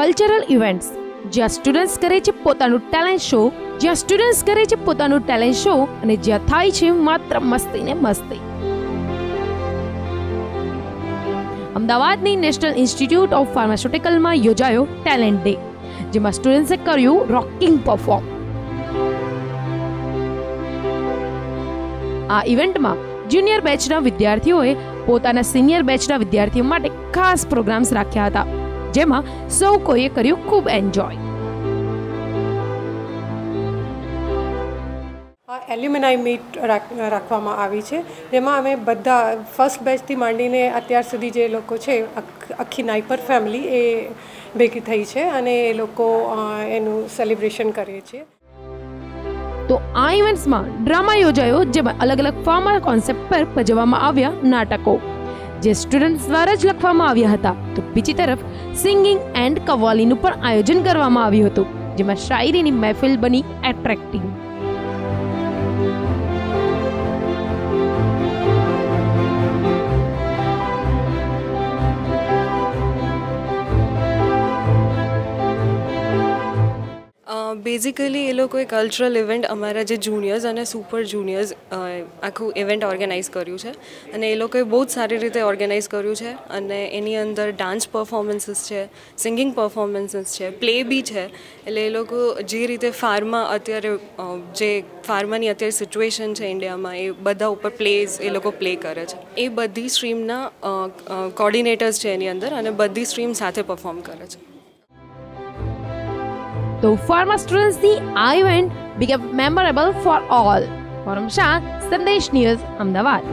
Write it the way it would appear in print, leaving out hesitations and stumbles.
Cultural events, જ્યાં students કરે છે પોતાનું ટેલેન્ટ શો, અને જ્યાં થાય છે માત્ર મસ્તી ને મસ્તી. અમદાવાદની નેશનલ ઇન્સ્ટિટ્યૂટ ઓફ ફાર્માસ્યુટિકલમાં યોજાયો ટેલેન્ટ ડે, જેમાં સ્ટુડન્ટ્સે કર્યું રોકિંગ પરફોર્મ. આ ઇવેન્ટમાં જુનિયર બેચના વિદ્યાર્થીઓએ પોતાના સિનિયર બેચના વિદ્યાર્થીઓ માટે ખાસ પ્રોગ્રામ્સ રાખ્યા હતા, જેમાં સૌ કોઈએ કર્યું ખૂબ એન્જોય. એલ્યુમિનાઈ મીટ રાખવામાં આવી છે, જેમાં અમે બધા ફર્સ્ટ બેચથી માંડીને અત્યાર સુધી જે લોકો છે આખી નાઇપર ફેમિલી એ ભેગી થઈ છે અને એ લોકો એનું સેલિબ્રેશન કરીએ છીએ. તો આ ઇવેન્ટ્સમાં ડ્રામા યોજાયો, જેમાં અલગ અલગ ફાર્મા કોન્સેપ્ટ પર ભજવવામાં આવ્યા નાટકો, જે સ્ટુડન્ટ્સ દ્વારા જ લખવામાં આવ્યા હતા. તો બીજી તરફ સિંગિંગ એન્ડ કવ્વાલીનું પણ આયોજન કરવામાં આવ્યું હતું, જેમાં શાયરીની મહેફિલ બની એટ્રેક્ટિવ. બેઝિકલી એ લોકોએ કલ્ચરલ ઇવેન્ટ અમારા જે જુનિયર્સ અને સુપર જુનિયર્સ આખું ઇવેન્ટ ઓર્ગેનાઇઝ કર્યું છે, અને એ લોકોએ બહુ જ સારી રીતે ઓર્ગેનાઇઝ કર્યું છે. અને એની અંદર ડાન્સ પરફોર્મન્સીસ છે, સિંગિંગ પરફોર્મન્સીસ છે, પ્લે બી છે. એટલે એ લોકો જે રીતે ફાર્માની અત્યારે સિચ્યુએશન છે ઇન્ડિયામાં, એ બધા ઉપર પ્લેઝ એ લોકો પ્લે કરે છે. એ બધી સ્ટ્રીમના કોર્ડિનેટર્સ છે એની અંદર, અને બધી સ્ટ્રીમ સાથે પરફોર્મ કરે છે. તો ફાર્મા સ્ટુડન્ટ્સની આ event became memorable for all. Forum Shah, સંદેશ ન્યૂઝ, અમદાવાદ.